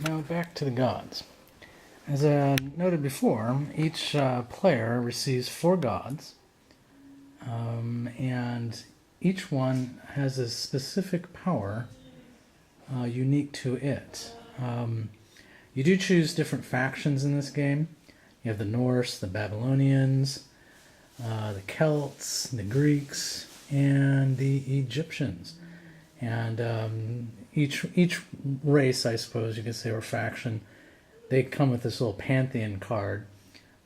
Now back to the gods. As I noted before, each player receives 4 gods, and each one has a specific power unique to it. You do choose different factions in this game. You have the Norse, the Babylonians, the Celts, the Greeks, and the Egyptians. And each race, I suppose you could say, or faction, they come with this little pantheon card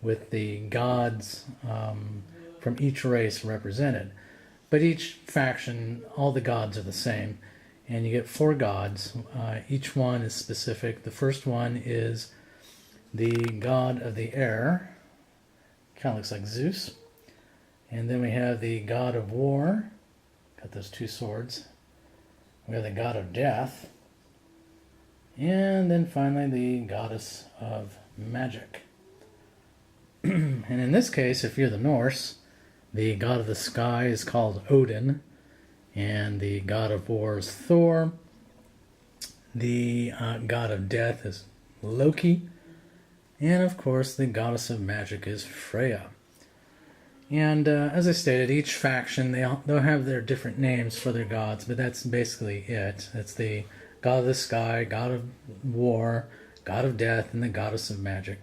with the gods from each race represented. But each faction, all the gods are the same, and you get 4 gods. Each one is specific. The first one is the god of the air. Kind of looks like Zeus. And then we have the god of war. Got those 2 swords. We have the god of death. And then finally the goddess of magic. And in this case, if you're the Norse, the god of the sky is called Odin, and the god of war is Thor. The god of death is Loki, and of course the goddess of magic is Freya. And as I stated, each faction, they'll have their different names for their gods, but that's basically it. It's the god of the sky, god of war, god of death, and the goddess of magic.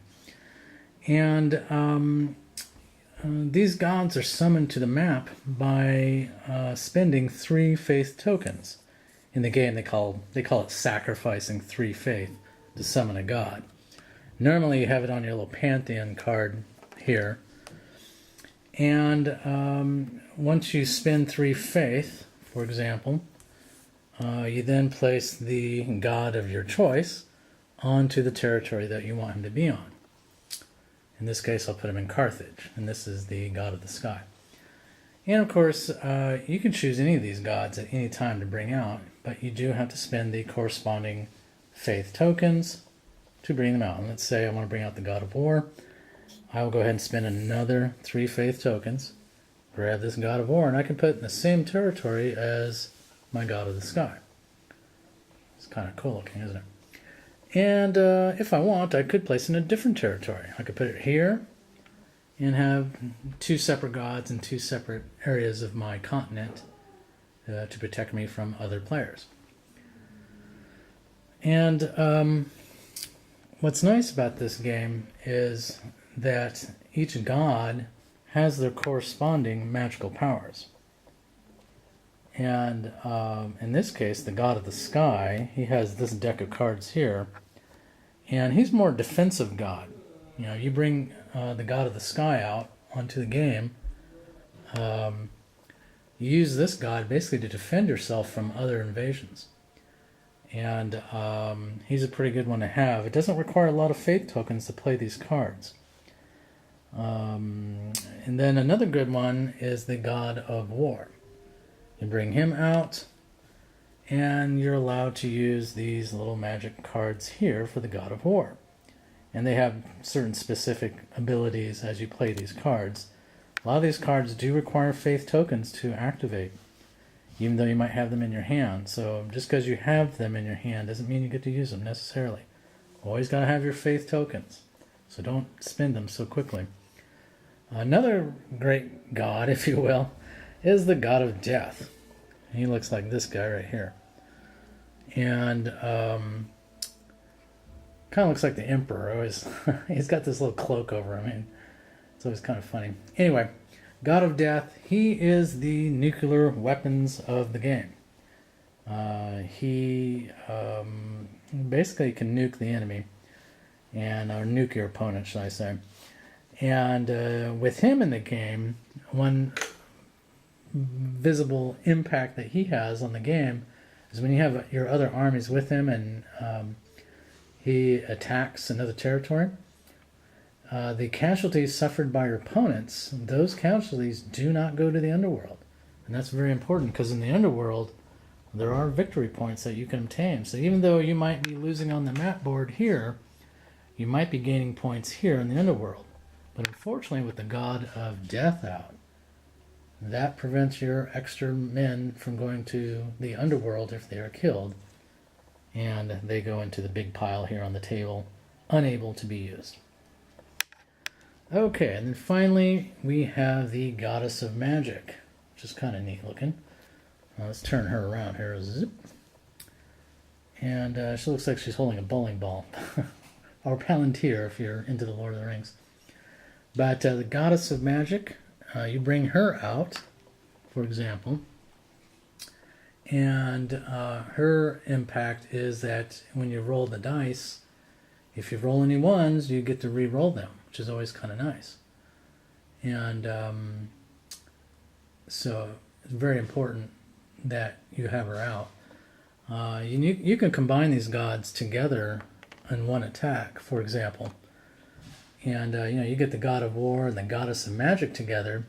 And these gods are summoned to the map by spending 3 faith tokens. In the game, they call it sacrificing 3 faith to summon a god. Normally, you have it on your little pantheon card here. And once you spend 3 faith, for example, you then place the god of your choice onto the territory that you want him to be on. In this case, I'll put him in Carthage, and this is the god of the sky. And of course, you can choose any of these gods at any time to bring out, but you do have to spend the corresponding faith tokens to bring them out. And let's say I want to bring out the god of war. I will go ahead and spend another 3 faith tokens, grab this god of war, and I can put it in the same territory as my god of the sky. It's kind of cool looking, isn't it? And if I want, I could place it in a different territory. I could put it here and have 2 separate gods in 2 separate areas of my continent to protect me from other players. And what's nice about this game is that each god has their corresponding magical powers. And in this case, the god of the sky, he has this deck of cards here, and he's more defensive god. You know, you bring the god of the sky out onto the game, you use this god basically to defend yourself from other invasions. And he's a pretty good one to have. It doesn't require a lot of faith tokens to play these cards. And then another good one is the god of war. You bring him out, and you're allowed to use these little magic cards here for the god of war. And they have certain specific abilities as you play these cards. A lot of these cards do require faith tokens to activate, even though you might have them in your hand. So just because you have them in your hand doesn't mean you get to use them necessarily. Always got to have your faith tokens, so don't spend them so quickly. Another great god, if you will, is the god of death. He looks like this guy right here. And kind of looks like the emperor. Always, he's got this little cloak over him. And it's always kind of funny. Anyway, god of death, he is the nuclear weapons of the game. He basically can nuke the enemy, or nuke your opponent, should I say. And with him in the game, one visible impact that he has on the game is when you have your other armies with him and he attacks another territory. The casualties suffered by your opponents, those casualties do not go to the underworld. And that's very important, because in the underworld, there are victory points that you can obtain. So even though you might be losing on the map board here, you might be gaining points here in the underworld. But unfortunately, with the god of death out, that prevents your extra men from going to the underworld if they are killed. and they go into the big pile here on the table, unable to be used. Okay, and then finally we have the Goddess of Magic, which is kind of neat looking. Let's turn her around here. Zip. And she looks like she's holding a bowling ball. Or Palantir if you're into the Lord of the Rings. But the Goddess of Magic, you bring her out, for example, and her impact is that when you roll the dice, if you roll any ones, you get to re-roll them, which is always kind of nice. And so it's very important that you have her out. You can combine these gods together in one attack, for example. And you get the God of War and the Goddess of Magic together.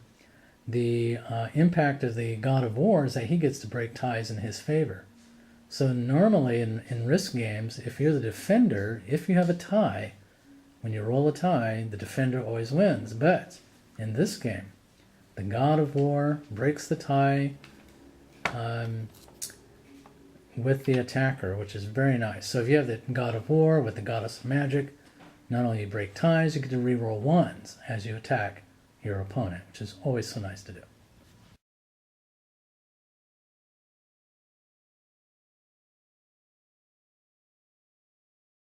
The impact of the God of War is that he gets to break ties in his favor. So normally in Risk games, if you're the defender, if you have a tie, when you roll a tie, the defender always wins. But in this game, the God of War breaks the tie with the attacker, which is very nice. So if you have the God of War with the Goddess of Magic, not only you break ties, you get to reroll ones as you attack your opponent, which is always so nice to do.